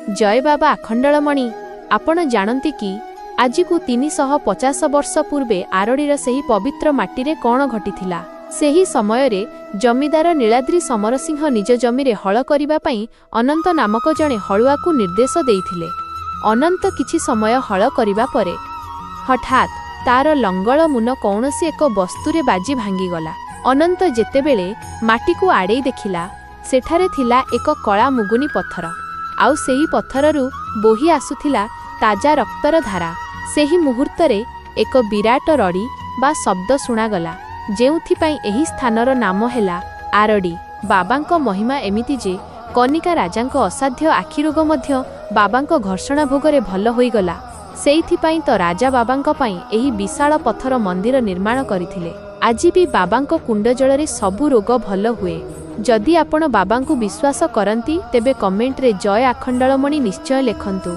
जय बाबा आखंडलमणि आपण जानती कि आज को 350 वर्ष पूर्वे आरडीर सेही पवित्र माटी कौन घटिथिला। सेही समय रे जमीदार नीलाद्री समरसिंह निज जमीरे हल करिबा पई अनंत नामक जणे हलुआ को निर्देश देइथिले। अनंत किछि समय हल करिबा परे हठात तार लंगल मुन कौनसी एक वस्तुरे बाजी भांगीगला। अनंत जेतेबेले माटी को आड़े देखिला सेठारे थिला एक कला मुगुनी पत्थर, आउ सेही पत्थररू बोही आसुथिला ताजा रक्तर धारा। सेही मुहूर्तरे एक विराट रड़ी बा शब्द शुणागला, जेउथिपाई एही स्थानर नाम हैला आरडी। बाबांको महिमा एमिति जे कनिका राजांको असाध्य आखि रोग मध्य बाबांको घर्षणा भोगरे भल होईगला। सेइथिपाई तो राजा बाबांको पाई एही विशाल पत्थर मंदिर निर्माण करिथिले। आज भी बाबांको कुंड जलरे सबु रोग भल हुए। जदि आपण बाबांको विश्वास करंती तेबे कमेंट रे जय आखंडलमणि निश्चय लेखंतु।